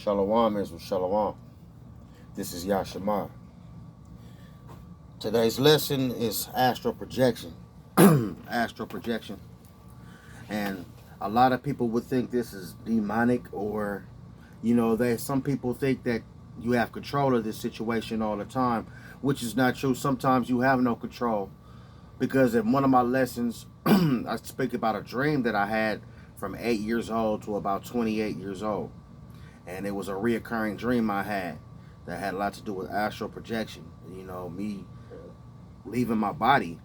Shalom is with Shalom. This is Yashima. Today's lesson is astral projection. Astral projection. And a lot of people would think this is demonic, or some people think that you have control of this situation all the time, which is not true. Sometimes you have no control, because in one of my lessons I speak about a dream that I had from 8 years old to about 28 years old. And it was a reoccurring dream I had that had a lot to do with astral projection. Me leaving my body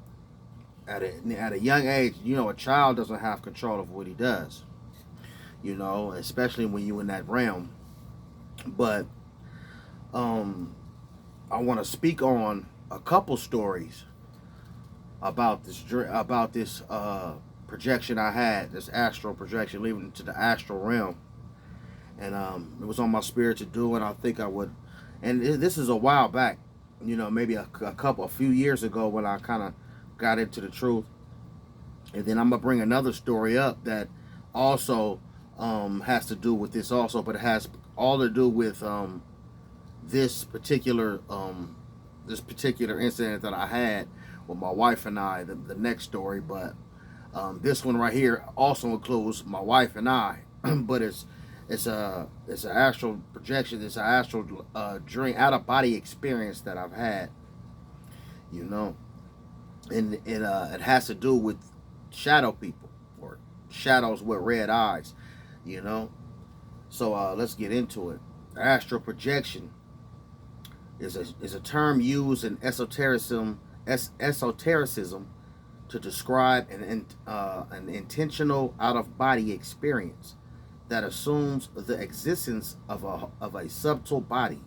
at a young age. A child doesn't have control of what he does. Especially when you're in that realm. But I want to speak on a couple stories about this projection I had, this astral projection, leaving into the astral realm. And it was on my spirit to do, and I think I would. And this is a while back, maybe a few years ago, when I kind of got into the truth. And then I'm gonna bring another story up that also has to do with this also, but it has all to do with this particular incident that I had with my wife and I. The next story, but this one right here also includes my wife and I, but it's an astral projection. It's an astral dream, out of body experience that I've had. And it has to do with shadow people, or shadows with red eyes. So let's get into it. Astral projection is a term used in esotericism to describe an intentional out of body experience that assumes the existence of a subtle body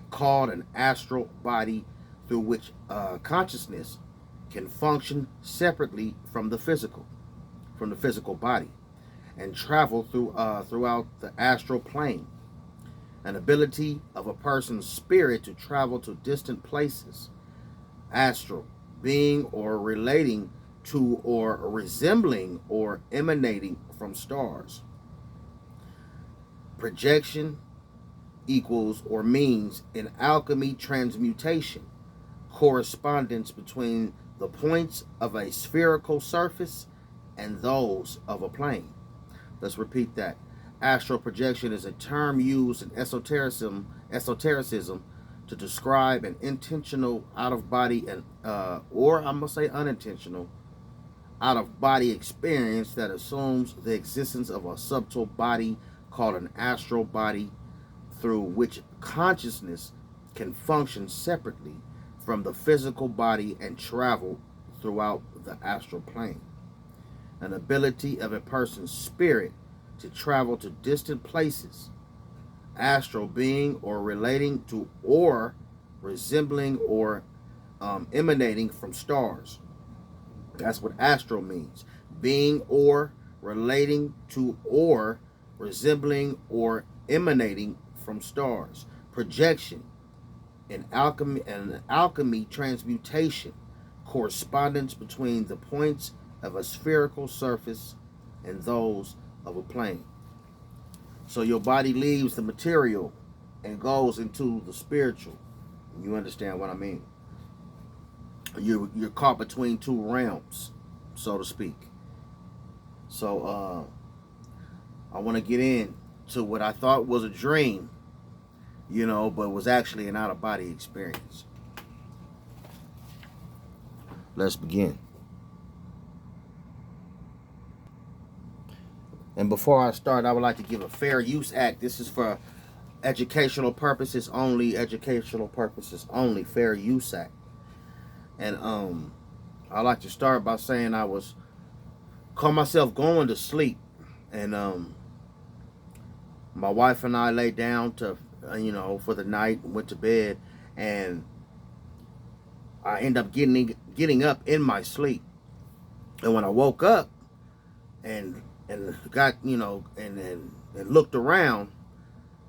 called an astral body, through which consciousness can function separately from the physical body and travel throughout the astral plane. An ability of a person's spirit to travel to distant places. Astral, being or relating to or resembling or emanating from stars. Projection equals or means in alchemy transmutation, correspondence between the points of a spherical surface and those of a plane. Let's repeat that. Astral projection is a term used in esotericism to describe an intentional out of body or I'm gonna say unintentional out of body experience that assumes the existence of a subtle body called an astral body, through which consciousness can function separately from the physical body and travel throughout the astral plane. An ability of a person's spirit to travel to distant places. Astral, being or relating to or resembling or emanating from stars. That's what astral means. Being or relating to or resembling or emanating from stars. Projection in alchemy transmutation, correspondence between the points of a spherical surface and those of a plane. So your body leaves the material and goes into the spiritual. You understand what I mean? You're caught between two realms, so to speak. So I want to get into what I thought was a dream, but was actually an out-of-body experience. Let's begin. And before I start, I would like to give a Fair Use Act. This is for educational purposes only. Fair Use Act. And I like to start by saying I caught myself going to sleep, and my wife and I lay down to for the night, went to bed, and I end up getting up in my sleep. And when I woke up and got and looked around,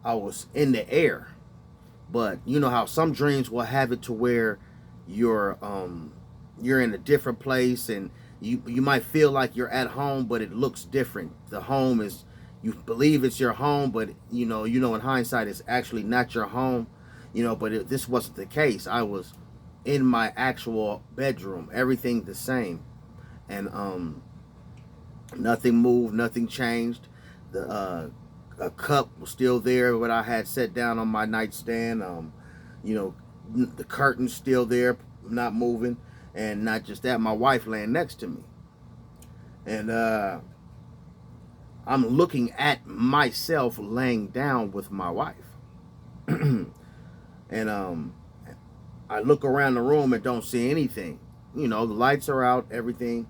I was in the air. But you know how some dreams will have it to where you're in a different place, and you might feel like you're at home, but it looks different. The home is you believe it's your home, but in hindsight, it's actually not your home. But this wasn't the case. I was in my actual bedroom, everything the same, and nothing moved, nothing changed. The a cup was still there, what I had set down on my nightstand. You know, the curtain's still there, not moving, and not just that, my wife laying next to me, and I'm looking at myself laying down with my wife, and I look around the room and don't see anything. The lights are out, everything,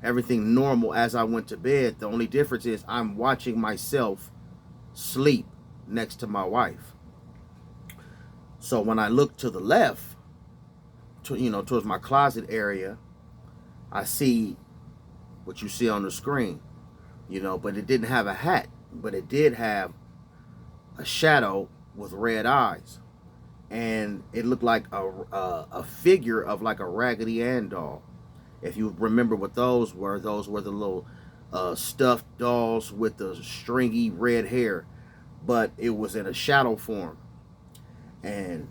everything normal as I went to bed. The only difference is I'm watching myself sleep next to my wife. So when I look to the left, towards my closet area, I see what you see on the screen, but it didn't have a hat, but it did have a shadow with red eyes. And it looked like a figure of like a Raggedy Ann doll. If you remember what those were the little stuffed dolls with the stringy red hair, but it was in a shadow form. And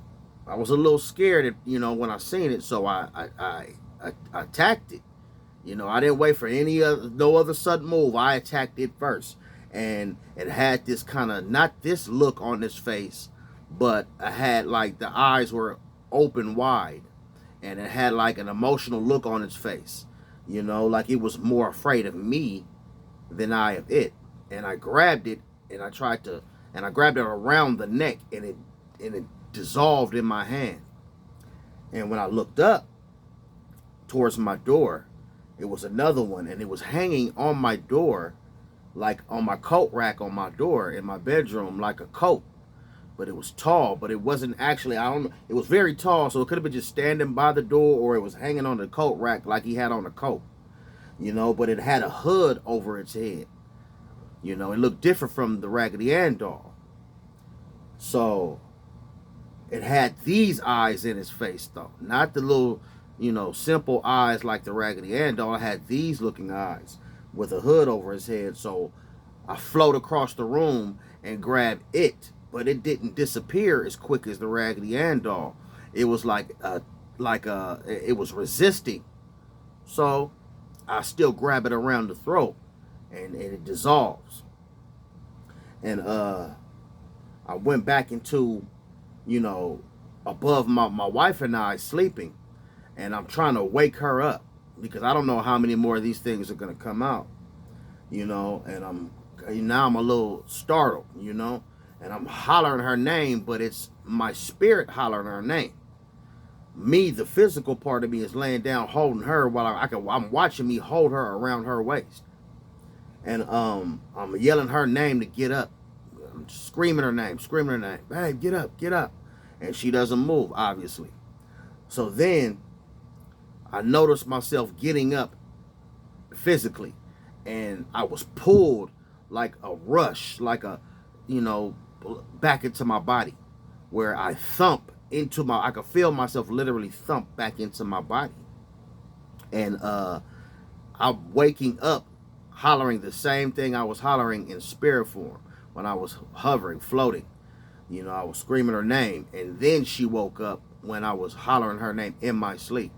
I was a little scared, when I seen it, so I attacked it. I didn't wait for no other sudden move. I attacked it first, and it had this kind of, not this look on its face, but I had like the eyes were open wide, and it had like an emotional look on its face, like it was more afraid of me than I of it. And I grabbed it, and I grabbed it around the neck, and it dissolved in my hand. And when I looked up towards my door, it was another one, and it was hanging on my door, like on my coat rack on my door in my bedroom, like a coat. But it was tall, but it wasn't actually, I don't know, it was very tall, so it could have been just standing by the door, or it was hanging on the coat rack like he had on a coat, but it had a hood over its head. It looked different from the Raggedy Ann doll. So it had these eyes in its face, though, not the little, simple eyes like the Raggedy Ann doll. It had these looking eyes with a hood over his head. So I float across the room and grab it, but it didn't disappear as quick as the Raggedy Ann doll. It was it was resisting. So I still grab it around the throat, and it dissolves. And I went back into, above my wife and I sleeping, and I'm trying to wake her up because I don't know how many more of these things are gonna come out, and now I'm a little startled, and I'm hollering her name, but it's my spirit hollering her name. Me, the physical part of me, is laying down holding her while I'm watching me hold her around her waist, and I'm yelling her name to get up. I'm screaming her name, hey, get up, and she doesn't move, obviously. So then I noticed myself getting up physically, and I was pulled like a rush, like a, back into my body, where I could feel myself literally thump back into my body. And I'm waking up hollering the same thing I was hollering in spirit form when I was hovering, floating. I was screaming her name, and then she woke up when I was hollering her name in my sleep.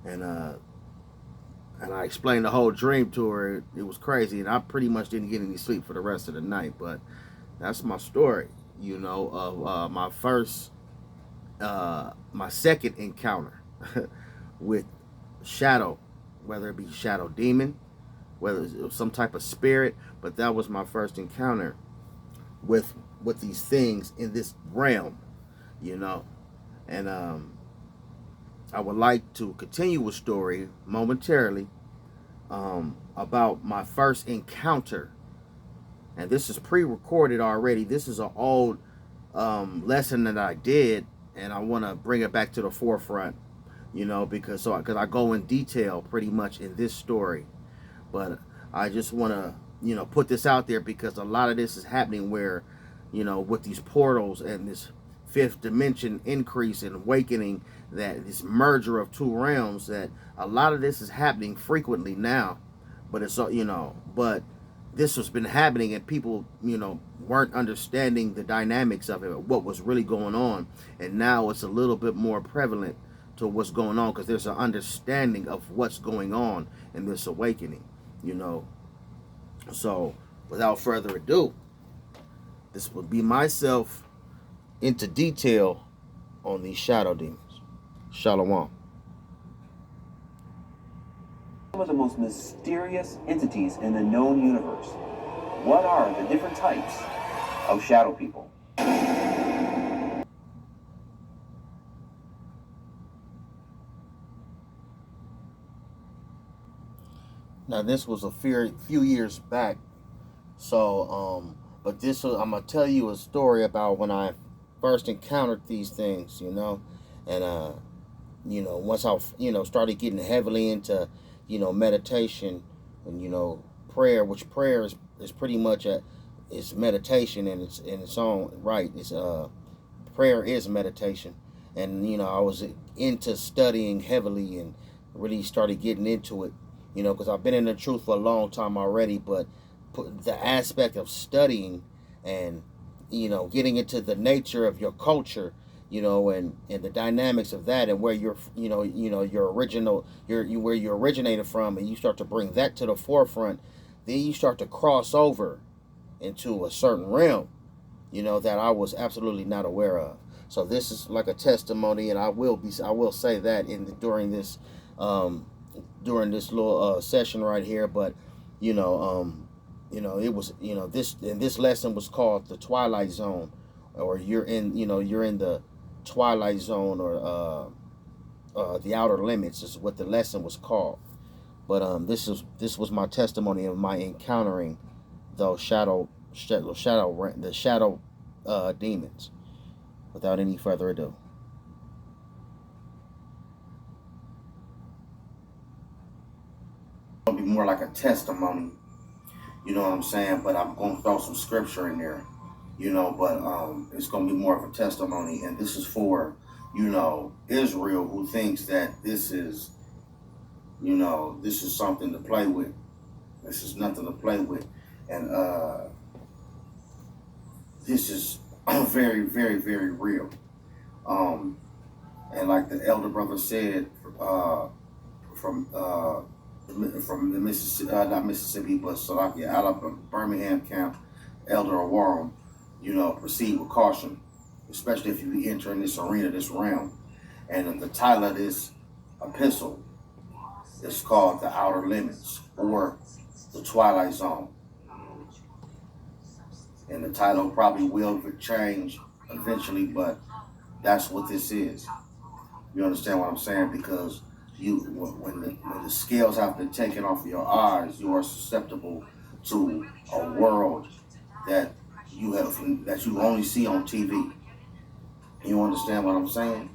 And I explained the whole dream to her. It was crazy, and I pretty much didn't get any sleep for the rest of the night. But that's my story, of my second encounter with shadow, whether it be shadow demon, whether it was some type of spirit. But that was my first encounter with these things in this realm, and I would like to continue a story momentarily about my first encounter. And this is pre-recorded already. This is an old lesson that I did, and I want to bring it back to the forefront, because I go in detail pretty much in this story. But I just want to, put this out there because a lot of this is happening where, with these portals and this fifth dimension increase and awakening, that this merger of two realms, that a lot of this is happening frequently now. But it's, but this has been happening, and people, weren't understanding the dynamics of it, what was really going on. And now it's a little bit more prevalent to what's going on, because there's an understanding of what's going on in this awakening, you know. So, without further ado, this will be myself into detail on these shadow demons. Shalom. Some of the most mysterious entities in the known universe. What are the different types of shadow people? Now, this was a few years back. So, but this was, I'm gonna tell you a story about when I first encountered these things, and once I, started getting heavily into, meditation and prayer, which prayer is pretty much it's meditation in its own right. It's prayer is meditation, and I was into studying heavily and really started getting into it, because I've been in the truth for a long time already, but the aspect of studying and getting into the nature of your culture, and the dynamics of that, and where you're your original where you originated from, and you start to bring that to the forefront, then you start to cross over into a certain realm, that I was absolutely not aware of. So this is like a testimony, and I will say that during this little session right here. But it was this lesson was called the Twilight Zone, or you're in the Twilight Zone, or the Outer Limits is what the lesson was called. But this was my testimony of my encountering those shadow demons. Without any further ado. It'll be more like a testimony, you know what I'm saying? But I'm going to throw some scripture in there, but it's going to be more of a testimony. And this is for, Israel, who thinks that this is something to play with. This is nothing to play with. And this is very, very, very real. And like the elder brother said, from the Mississippi, not Mississippi, but Salakia, Alabama, Birmingham camp, Elder Awarum, proceed with caution, especially if you enter in this arena, this realm. And the title of this epistle is called The Outer Limits, or the Twilight Zone. And the title probably will change eventually, but that's what this is. You understand what I'm saying? Because when the scales have been taken off of your eyes, you are susceptible to a world that you only see on TV. You understand what I'm saying?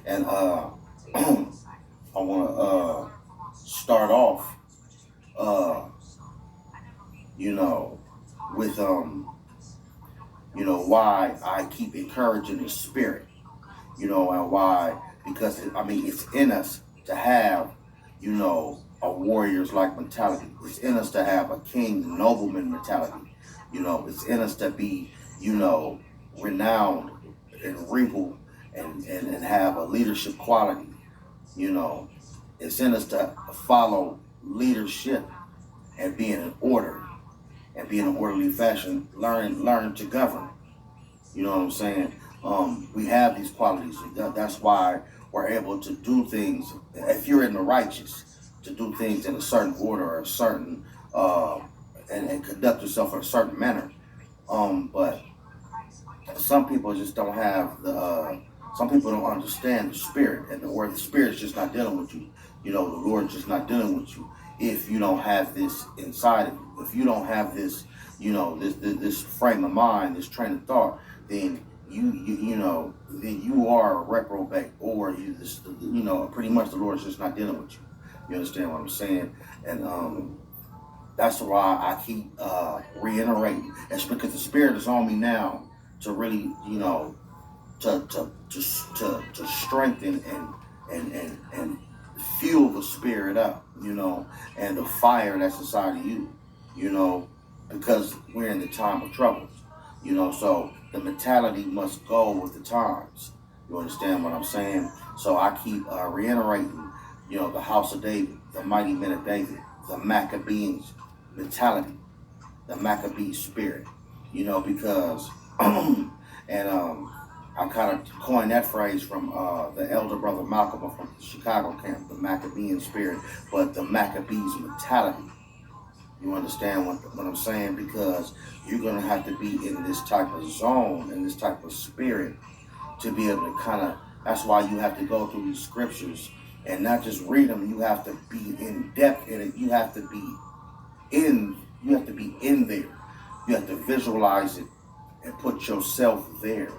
And I want to start off, with why I keep encouraging the spirit, and why, because it's in us to have, a warrior's like mentality. It's in us to have a king nobleman mentality. It's in us to be, renowned and regal and have a leadership quality. It's in us to follow leadership and be in order and be in an orderly fashion, learn to govern. You know what I'm saying? We have these qualities. That's why we're able to do things, if you're in the righteous, to do things in a certain order, or a certain, and conduct yourself in a certain manner. But some people just don't have some people don't understand the spirit, and where the spirit's just not dealing with you. The Lord's just not dealing with you if you don't have this inside of you. If you don't have this, this frame of mind, this train of thought, then then you are a reprobate, or pretty much the Lord's just not dealing with you. You understand what I'm saying? And that's why I keep reiterating. It's because the Spirit is on me now to really, to strengthen and fuel the Spirit up, and the fire that's inside of you, because we're in the time of trouble. So the mentality must go with the times. You understand what I'm saying? So I keep reiterating, the house of David, the mighty men of David, the Maccabees mentality, the Maccabee spirit, because, and I kind of coined that phrase from the elder brother Malcolm from the Chicago camp, the Maccabean spirit, but the Maccabees mentality. You understand what I'm saying? Because you're going to have to be in this type of zone, in this type of spirit, to be able to that's why you have to go through these scriptures and not just read them. You have to be in depth in it. You have to be in there. You have to visualize it and put yourself there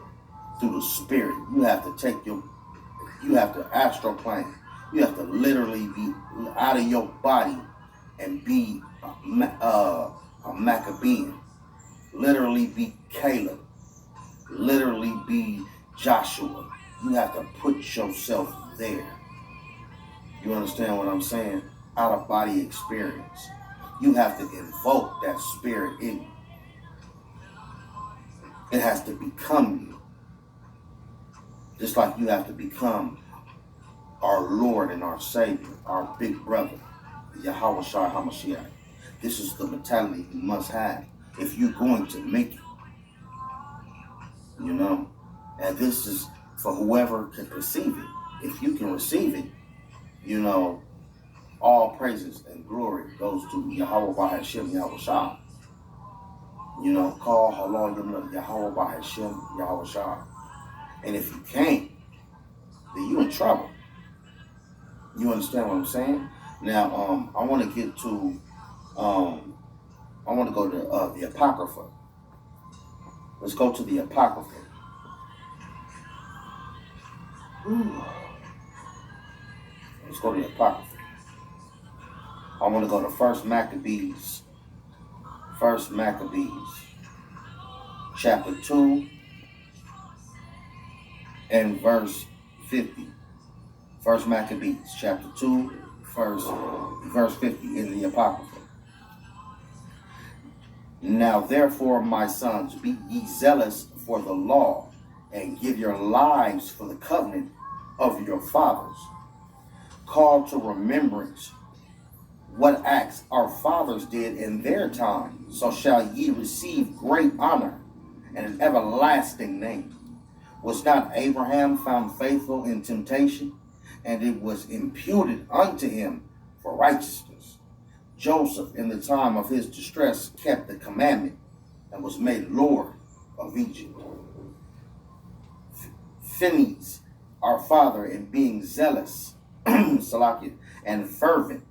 through the spirit. You have to astral plane. You have to literally be out of your body and be a Maccabean. Literally be Caleb. Literally be Joshua. You have to put yourself there. You understand what I'm saying? Out of body experience. You have to invoke that spirit in you. It has to become you. Just like you have to become our Lord and our Savior, our big brother, Yahweh Shai HaMashiach. This is the mentality you must have if you're going to make it. And this is for whoever can receive it. If you can receive it, all praises and glory goes to Yahweh Bahashem Yahweh Shai. Call Halal Yahweh Bahashem Yahweh Shai. And if you can't, then you're in trouble. You understand what I'm saying? Now, I want to get to, I want to go to the Apocrypha. Let's go to the Apocrypha. Let's go to the Apocrypha. I want to go to First Maccabees, chapter 2 and verse 50. First Maccabees, chapter 2, verse 50 in the Apocrypha. Now therefore, my sons, be ye zealous for the law, and give your lives for the covenant of your fathers. Call to remembrance what acts our fathers did in their time, so shall ye receive great honor and an everlasting name. Was not Abraham found faithful in temptation, and it was imputed unto him for righteousness? Joseph, in the time of his distress, kept the commandment and was made Lord of Egypt. Phinehas, our father, in being zealous and fervent,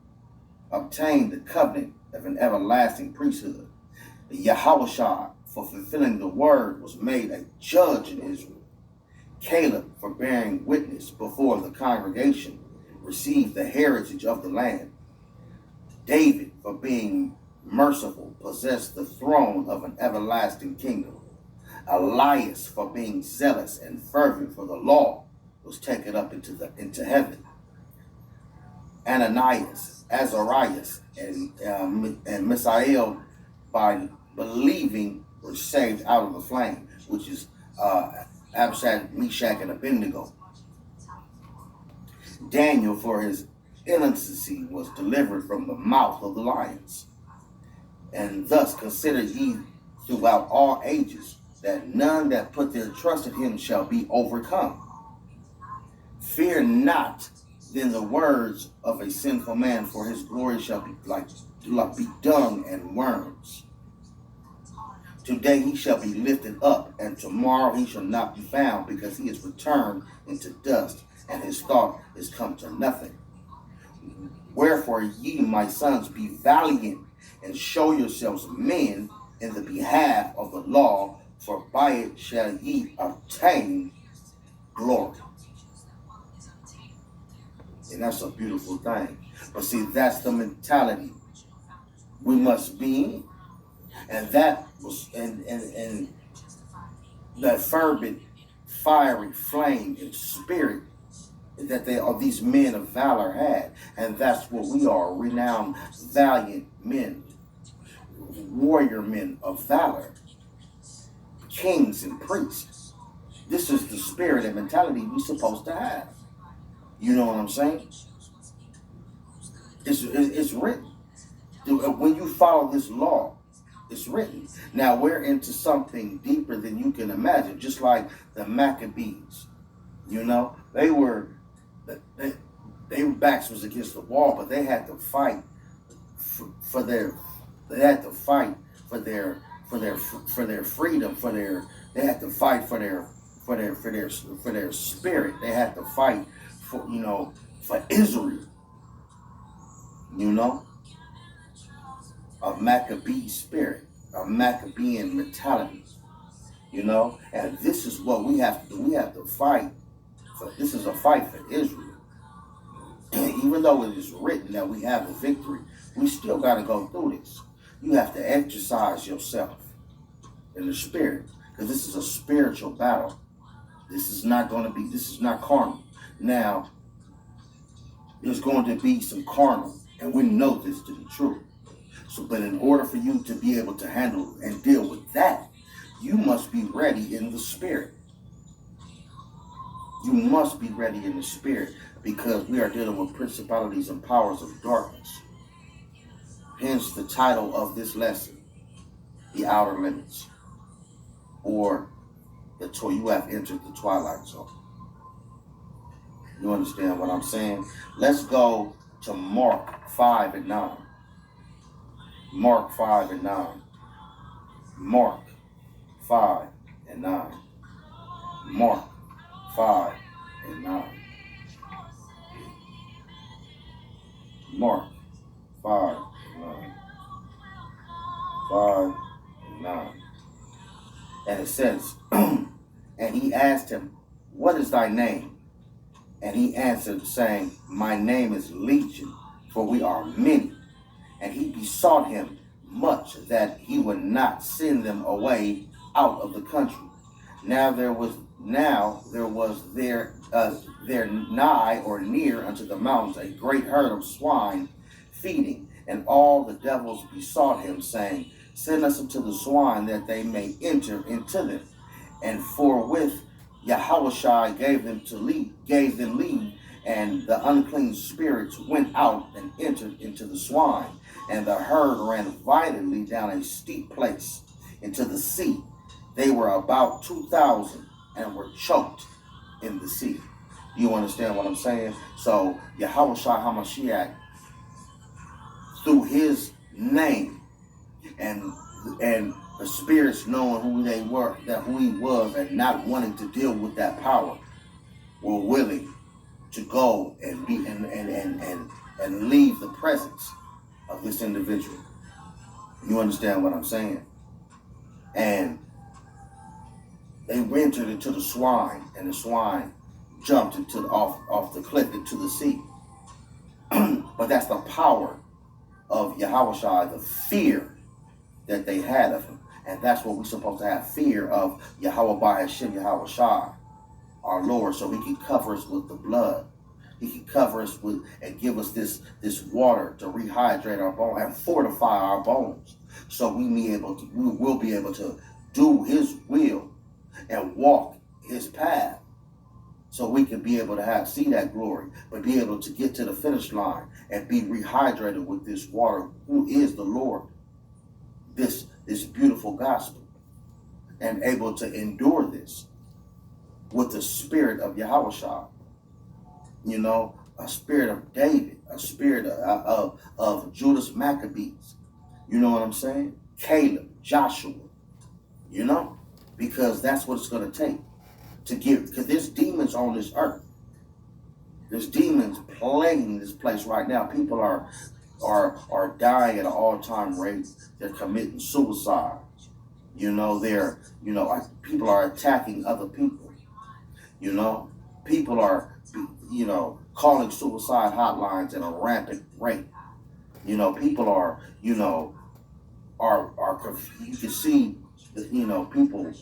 obtained the covenant of an everlasting priesthood. Yahushua, for fulfilling the word, was made a judge in Israel. Caleb, for bearing witness before the congregation, received the heritage of the land. David, for being merciful, possessed the throne of an everlasting kingdom. Elias, for being zealous and fervent for the law, was taken up into heaven. Ananias, Azarias, and Misael, by believing, were saved out of the flame, which is Abshad, Meshach, and Abednego. Daniel, for his innocency, was delivered from the mouth of the lions. And thus consider ye throughout all ages that none that put their trust in him shall be overcome. Fear not then the words of a sinful man, for his glory shall be like dung and worms. Today he shall be lifted up, and tomorrow he shall not be found, because he is returned into dust, and his thought is come to nothing. Wherefore ye, my sons, be valiant, and show yourselves men in the behalf of the law, for by it shall ye obtain glory. And that's a beautiful thing. But see, that's the mentality we must be in. And that was, and that fervent, fiery flame and spirit that these men of valor had. And that's what we are, renowned, valiant men. warrior men of valor, kings and priests. This is the spirit and mentality we're supposed to have. You know what I'm saying? It's written. When you follow this law, it's written. Now we're into something deeper than you can imagine. Just like the Maccabees, you know, they backs was against the wall, but they had to fight for their. They had to fight for their freedom, they had to fight for their spirit. They had to fight for Israel. You know, a Maccabee spirit, a Maccabean mentality. You know, and this is what we have to do. We have to fight. This is a fight for Israel. Even though it is written that we have the victory, we still got to go through this. You have to exercise yourself in the spirit, because this is a spiritual battle. This is not carnal. Now, there's going to be some carnal, and we know this to be true. So, but in order for you to be able to handle and deal with that, you must be ready in the spirit. You must be ready in the spirit, because we are dealing with principalities and powers of darkness. Hence the title of this lesson, The Outer Limits, or you have entered the twilight zone. You understand what I'm saying? Let's go to Mark 5 and 9. Mark 5 and 9. Mark 5 and 9. Mark 5 and 9. Mark 5 and 9. 5 and 9. And it says, and he asked him, what is thy name? And he answered, saying, my name is Legion, for we are many. And he besought him much that he would not send them away out of the country. Now there was there nigh or near unto the mountains a great herd of swine feeding, and all the devils besought him, saying, send us into the swine, that they may enter into them. And forthwith Yahushua gave them leave, and the unclean spirits went out and entered into the swine, and the herd ran violently down a steep place into the sea. They were about 2,000 and were choked in the sea. You understand what I'm saying? So Yahushua HaMashiach, through his name and the spirits knowing who they were, who he was, and not wanting to deal with that power, were willing to go and be and leave the presence of this individual. You understand what I'm saying? And they entered into the swine, and the swine jumped off the cliff into the sea. But that's the power of Yahushua, the fear that they had of him. And that's what we're supposed to have, fear of Yahweh by Hashem Yahushua, our Lord, so he can cover us with the blood. He can cover us with and give us this water to rehydrate our bones and fortify our bones, so we will be able to do his will and walk his path, so we can be able to see that glory, but be able to get to the finish line and be rehydrated with this water, who is the Lord, this beautiful gospel, and able to endure this with the spirit of Yahushua. You know, a spirit of David, a spirit of Judas Maccabees. You know what I'm saying? Caleb, Joshua. You know, because that's what it's going to take to give. Because there's demons on this earth. There's demons plaguing this place right now. People are dying at an all-time rate. They're committing suicide. You know, people are attacking other people. You know, people are, calling suicide hotlines at a rampant rate. You know, people are you can see that, people,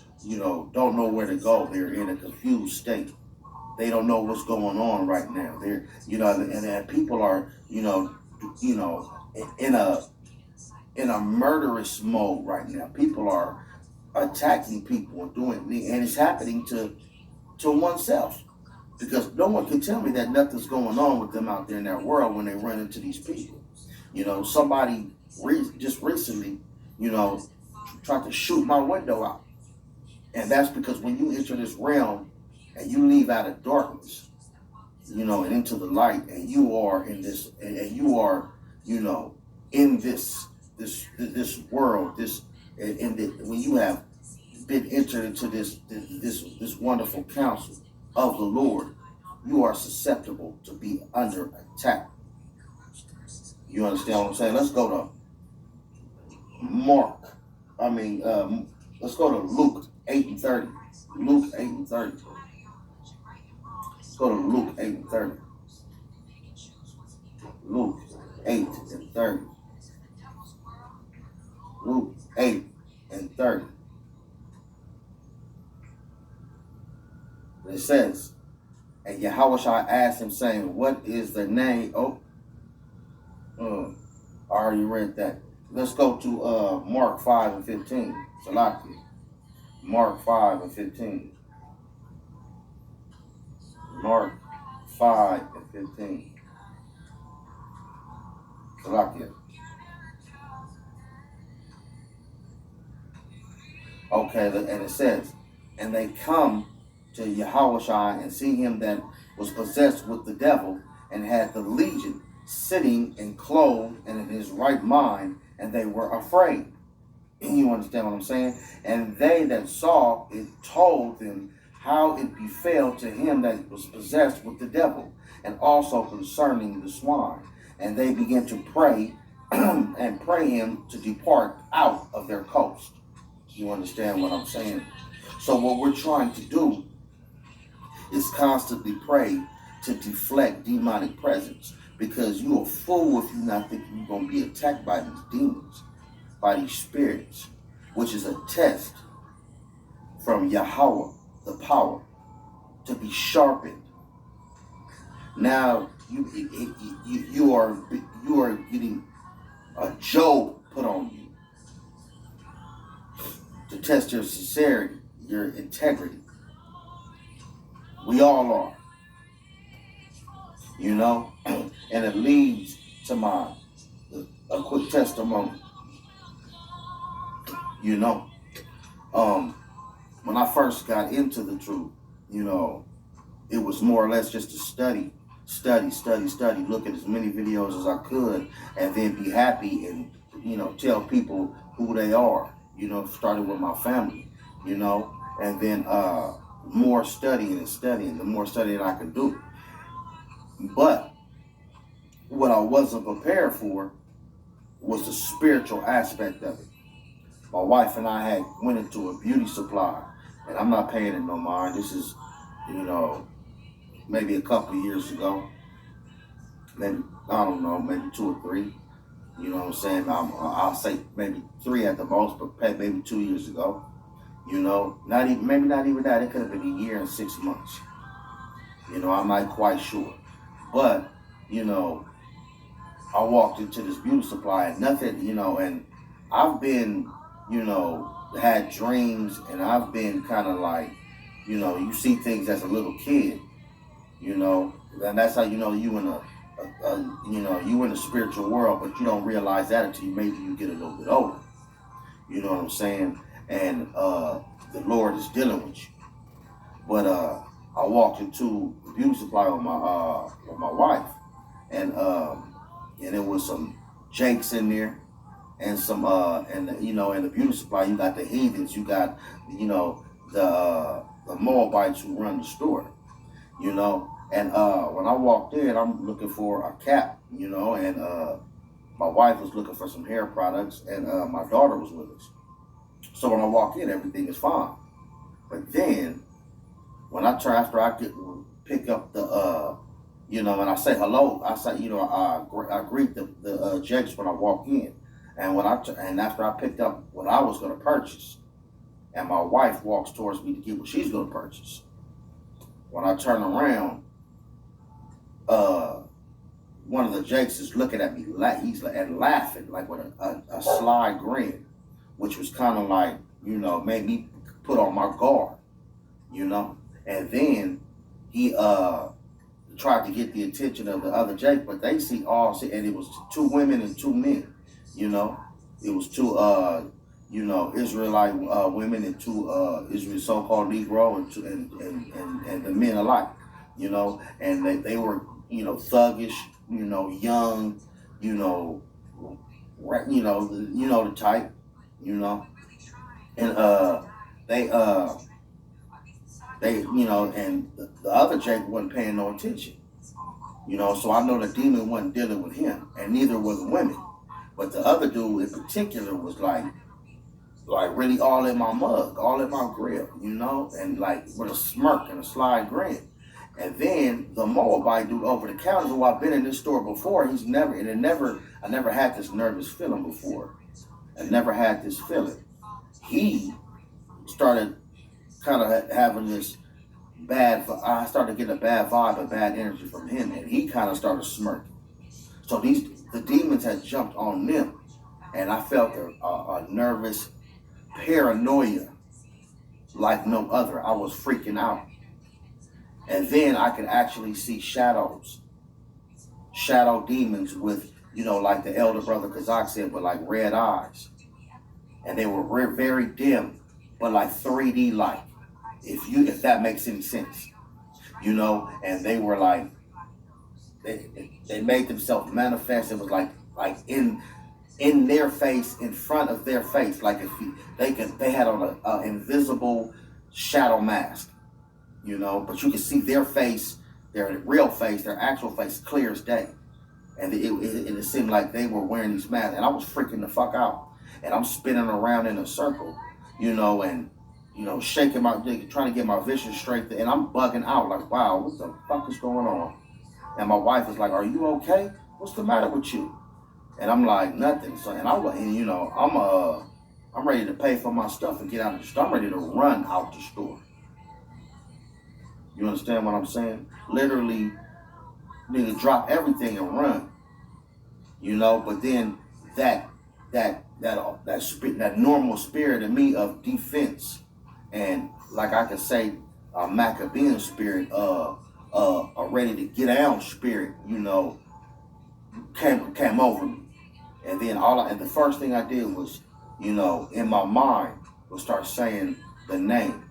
don't know where to go. They're in a confused state. They don't know what's going on right now. They're, and people are, in in a murderous mode right now. People are attacking people and doing, and it's happening to oneself, because no one can tell me that nothing's going on with them out there in that world when they run into these people. Somebody just recently, tried to shoot my window out, and that's because when you enter this realm and you leave out of darkness, and into the light, and you are in this, and you are, in this world, when you have been entered into this wonderful counsel of the Lord, you are susceptible to be under attack. You understand what I'm saying? Let's go to Mark. Let's go to Luke 8:30. Luke 8:30. Let's go to Luke 8:30. Luke 8:30. Luke 8:30. It says, and Yahushua asked him, saying, "What is the name?" I already read that. Let's go to Mark 5:15. Salaki. Mark 5:15. Mark 5:15. Salakia. Okay, and it says, and they come to Yahushua and see him that was possessed with the devil and had the legion, sitting and clothed and in his right mind, and they were afraid. You understand what I'm saying? And they that saw it told them how it befell to him that was possessed with the devil, and also concerning the swine. And they began to pray and pray him to depart out of their coast. You understand what I'm saying? So what we're trying to do is constantly pray to deflect demonic presence, because you're a fool if you're not thinking you're going to be attacked by these demons, by these spirits, which is a test from Yahweh, the power, to be sharpened. Now you are getting a Job put on you to test your sincerity, your integrity. We all are, and it leads to a quick testimony. When I first got into the truth, it was more or less just to study, look at as many videos as I could, and then be happy and, tell people who they are, started with my family, and then more studying, the more studying I could do. But what I wasn't prepared for was the spiritual aspect of it. My wife and I had went into a beauty supply, and I'm not paying it no mind. This is, maybe a couple of years ago. Maybe, I don't know, maybe 2 or 3. You know what I'm saying? I'll say maybe 3 at the most, but maybe 2 years ago. Maybe not even that. It could have been a year and 6 months. I'm not quite sure. But, I walked into this beauty supply and nothing, and I've been, had dreams, and I've been kind of like, you see things as a little kid, and that's how you in you in the spiritual world, but you don't realize that until maybe you get a little bit older. You know what I'm saying? And the Lord is dealing with you. But I walked into the beauty supply with my wife, and it was some Jakes in there, and some in the beauty supply you got the heathens, you got the Moabites who run the store, and when I walked in, I'm looking for a cap, and my wife was looking for some hair products, and my daughter was with us. So when I walk in, everything is fine. But then when after I pick up the and I say hello, I say I greet the Jakes when I walk in, and after I picked up what I was going to purchase, and my wife walks towards me to get what she's going to purchase. When I turn around, one of the Jakes is looking at me, he's and laughing like with a sly grin, which was kind of like, made me put on my guard, and then he tried to get the attention of the other Jake, but they and it was 2 women and 2 men, it was 2 Israelite women and 2 Israel so-called Negro and the men alike, and they were thuggish, young, the type, and and the other Jake wasn't paying no attention, so I know the demon wasn't dealing with him, and neither were the women, but the other dude in particular was like really all in my mug, all in my grill, and like with a smirk and a sly grin. And then the Moabite dude over the counter, who I've been in this store before, I never had this nervous feeling before. I never had this feeling. He started kind of having this I started getting a bad vibe, a bad energy from him, and he kind of started smirking. So the demons had jumped on them, and I felt a nervous paranoia like no other. I was freaking out. And then I could actually see shadow demons with, like the elder brother Kazak said, but like red eyes. And they were very dim, but like 3D like, if that makes any sense, and they were like, they made themselves manifest. It was like in their face, in front of their face, like if they had on an invisible shadow mask, but you could see their face, their real face, their actual face, clear as day. And it seemed like they were wearing these masks, and I was freaking the fuck out. And I'm spinning around in a circle, and shaking trying to get my vision straight, and I'm bugging out like, wow, what the fuck is going on? And my wife is like, are you okay? What's the matter with you? And I'm like, nothing. So, I'm ready to pay for my stuff and get out of the store. I'm ready to run out the store. You understand what I'm saying? Literally, nigga, drop everything and run. But then that normal spirit in me of defense, and like I could say, a Maccabean spirit, a ready to get down spirit, came over me. And then the first thing I did was, in my mind, was start saying the name,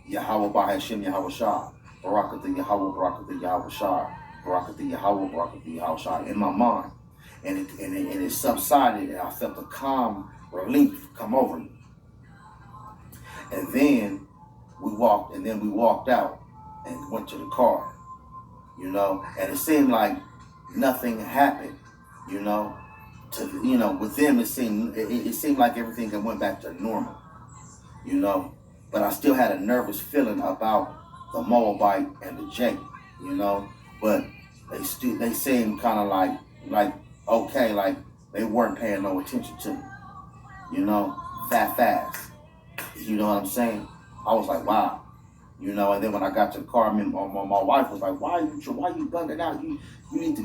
Yahweh Bahashim Yahweh Shah, Barakatha Yahweh, Barakatha Yahweh Shah, Barakatha Yahweh, Barakatha Yahweh Shah, in my mind. And it subsided, and I felt a calm relief come over me. And then we walked out and went to the car, and it seemed like nothing happened, with them it seemed like everything had went back to normal, but I still had a nervous feeling about the Moabite and the Jake, but they seemed kind of like okay, like they weren't paying no attention to me, that fast. You know what I'm saying? I was like, wow, and then when I got to the car, my wife was like, why you bugging out? You need to,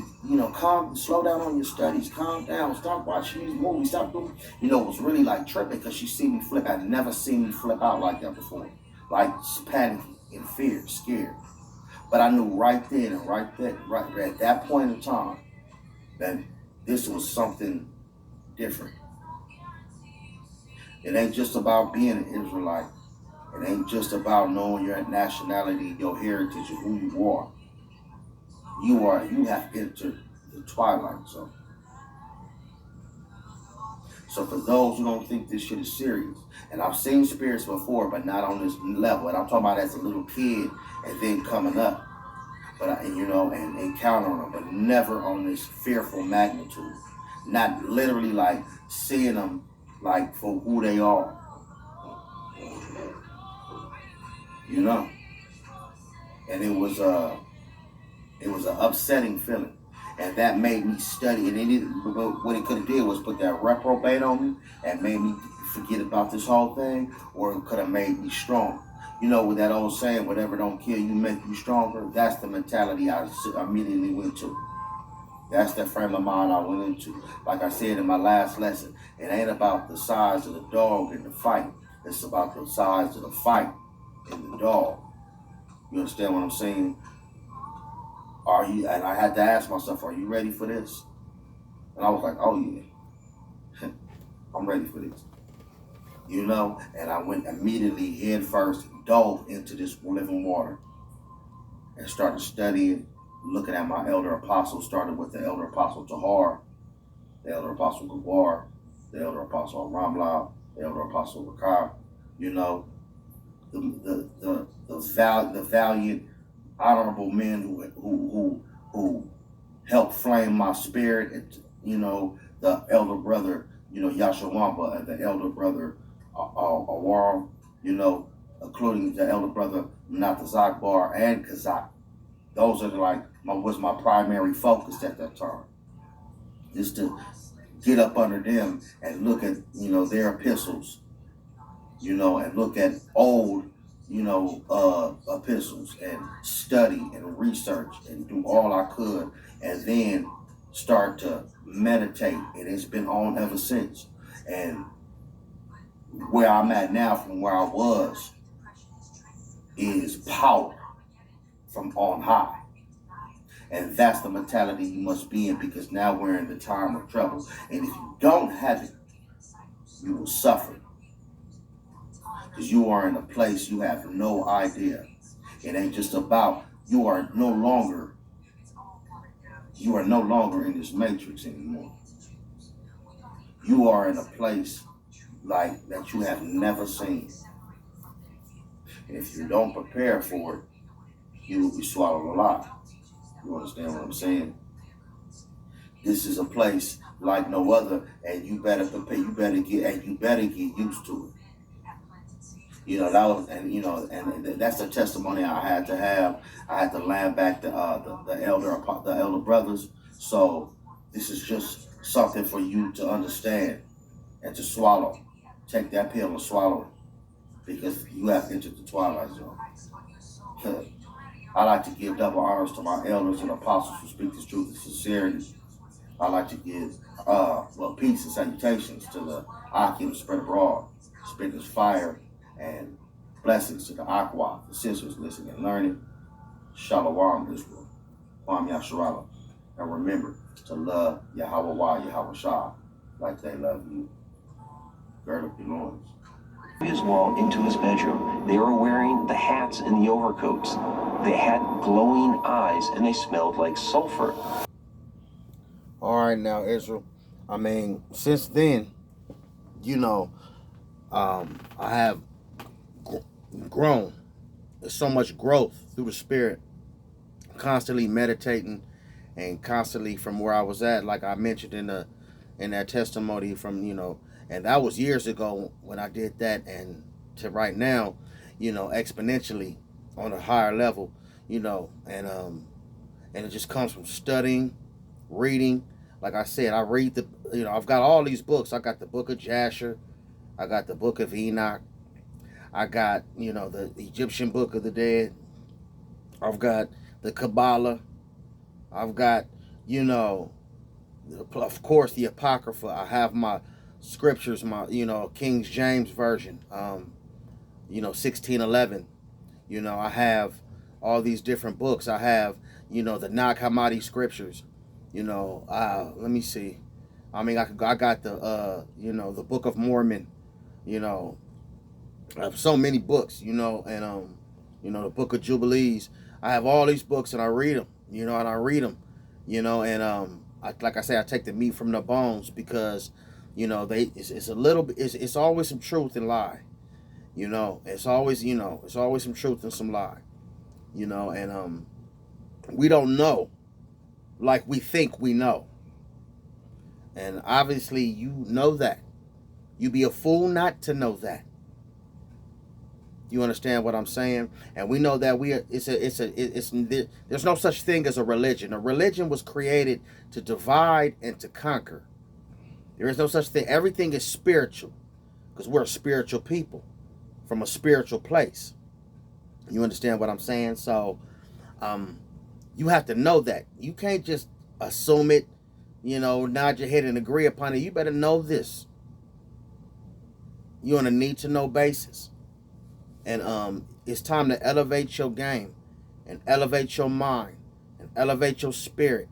slow down on your studies, calm down, stop watching these movies, stop doing, it was really like tripping, because she seen me flip. I'd never seen me flip out like that before, like panicking, in fear, scared. But I knew right then and right at that point in time, that this was something different. It ain't just about being an Israelite. It ain't just about knowing your nationality, your heritage, and who you are. You have entered the twilight zone. So for those who don't think this shit is serious, and I've seen spirits before, but not on this level, and I'm talking about as a little kid and then coming up, but and encountering them, but never on this fearful magnitude. Not literally like seeing them like for who they are. And it was an upsetting feeling, and that made me study. And what it could have did was put that reprobate on me and made me forget about this whole thing, or it could have made me strong. With that old saying, whatever don't kill you make you stronger. That's the mentality I immediately went to. That's the frame of mind I went into. Like I said in my last lesson, it ain't about the size of the dog in the fight. It's about the size of the fight in the dog. You understand what I'm saying? Are you? And I had to ask myself, are you ready for this? And I was like, oh yeah, I'm ready for this. You know, and I went immediately head first, dove into this living water and started studying, looking at my elder apostles, started with the elder apostle Tahar, the elder apostle Gabar, the elder apostle Ramla, the elder apostle Rakar, you know, the valiant, honorable men who helped flame my spirit, and you know, the elder brother, you know, Yashawamba, and the elder brother Awar, you know, including the elder brother Natazakbar and Kazak. Those are like was my primary focus at that time, is to get up under them and look at, you know, their epistles, you know, and look at old, you know, epistles and study and research and do all I could, and then start to meditate. And it's been on ever since. And where I'm at now from where I was is power from on high. And that's the mentality you must be in, because now we're in the time of trouble. And if you don't have it, you will suffer. Because you are in a place you have no idea. It ain't just about you are no longer in this matrix anymore. You are in a place like that you have never seen. And if you don't prepare for it, you will be swallowed alive. You understand what I'm saying? This is a place like no other, and you better prepare. You better get used to it. You know, that was, and you know, and that's the testimony I had to have. I had to land back the elder brothers. So this is just something for you to understand and to swallow. Take that pill and swallow it, because you have entered the twilight zone. I like to give double honors to my elders and apostles who speak this truth with sincerity. I like to give peace and salutations to the Akim spread abroad, spread this fire, and blessings to the Aqua, the sisters listening and learning. Shalom Israel, Kwam Yasharala. And remember to love Yahweh Yahweh Shah like they love you. Gird up your loins. His wall into his bedroom. They were wearing the hats and the overcoats. They had glowing eyes and they smelled like sulfur. All right, now Israel. I mean, since then, you know, I have grown. There's so much growth through the spirit. Constantly meditating, and constantly from where I was at, like I mentioned in that testimony from, you know, and that was years ago when I did that, and to right now, you know, exponentially on a higher level, you know, and it just comes from studying, reading. Like I said, I read you know, I've got all these books. I got the book of Jasher, I got the book of Enoch, I got, you know, the Egyptian book of the dead, I've got the Kabbalah, I've got, you know, of course the Apocrypha. I have my scriptures, my, you know, King James version, you know, 1611. You know, I have all these different books. I have, you know, the Nag Hammadi scriptures. You know, let me see. I mean, I got the, you know, the Book of Mormon. You know, I have so many books. You know, and you know, the Book of Jubilees. I have all these books, and I read them. You know, and I read them. You know, and like I say, I take the meat from the bones, because, you know, it's a little bit. It's always some truth and lie. You know, it's always some truth and some lie. You know, and we don't know like we think we know. And obviously you know that. You be a fool not to know that. You understand what I'm saying? And we know that there's no such thing as a religion. A religion was created to divide and to conquer. There is no such thing. Everything is spiritual, because we're a spiritual people from a spiritual place. You understand what I'm saying? So you have to know that. You can't just assume it, nod your head and agree upon it. You better know this. You're on a need to know basis. And it's time to elevate your game and elevate your mind and elevate your spirit.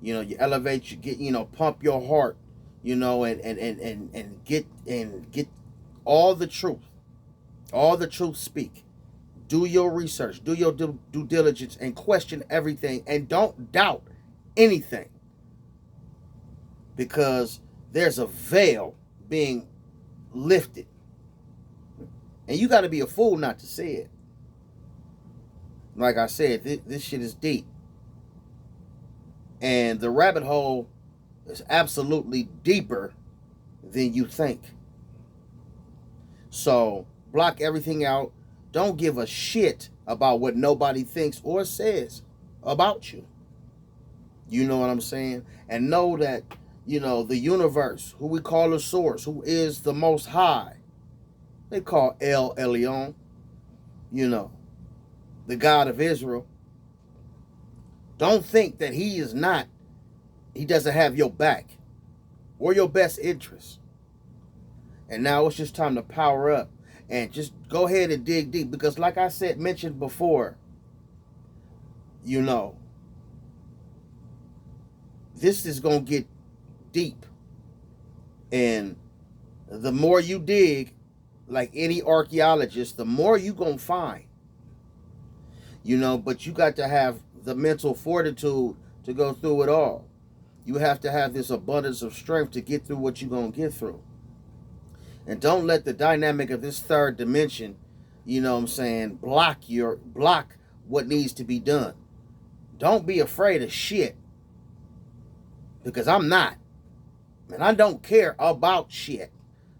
You elevate, you get, pump your heart, and get all the truth. All the truth speak. Do your research, do your due diligence, and question everything. And don't doubt anything. Because there's a veil being lifted. And you got to be a fool not to see it. Like I said, this shit is deep. And the rabbit hole is absolutely deeper than you think. So, block everything out. Don't give a shit about what nobody thinks or says about you. You know what I'm saying? And know that, the universe, who we call the source, who is the most high, they call El Elyon, the God of Israel. Don't think that he doesn't have your back or your best interest. And now it's just time to power up and just go ahead and dig deep. Because like I mentioned before, this is going to get deep. And the more you dig, like any archaeologist, the more you going to find. But you got to have the mental fortitude to go through it all. You have to have this abundance of strength to get through what you're going to get through. And don't let the dynamic of this third dimension, block what needs to be done. Don't be afraid of shit. Because I'm not. And I don't care about shit.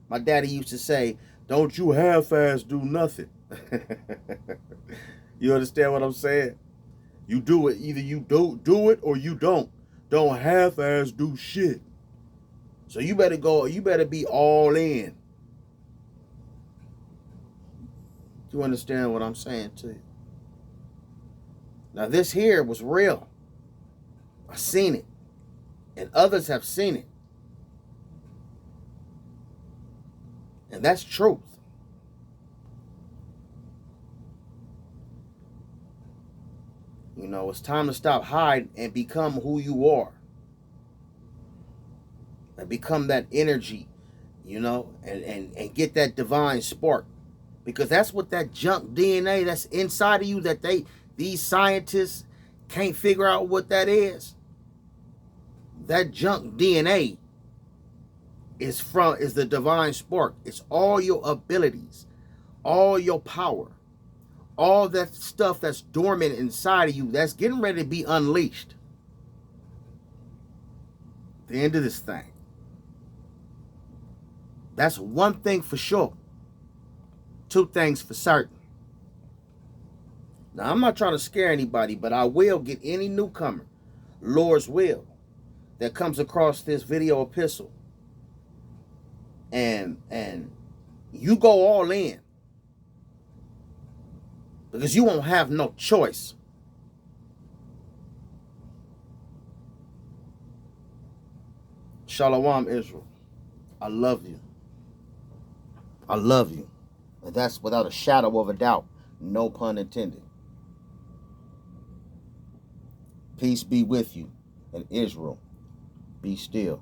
My daddy used to say, don't you half-ass do nothing. You understand what I'm saying? You do it. Either you do it or you don't. Don't half-ass do shit. So you better be all in. You understand what I'm saying to you? Now this here was real. I seen it. And others have seen it. And that's truth. It's time to stop hiding and become who you are. And become that energy, and get that divine spark. Because that's what that junk DNA that's inside of you that these scientists can't figure out what that is. That junk DNA is the divine spark. It's all your abilities, all your power, all that stuff that's dormant inside of you that's getting ready to be unleashed. The end of this thing. That's one thing for sure. Two things for certain. Now, I'm not trying to scare anybody, but I will get any newcomer, Lord's will, that comes across this video epistle. And you go all in. Because you won't have no choice. Shalom, Israel. I love you. I love you. And that's without a shadow of a doubt. No pun intended. Peace be with you. And Israel, be still.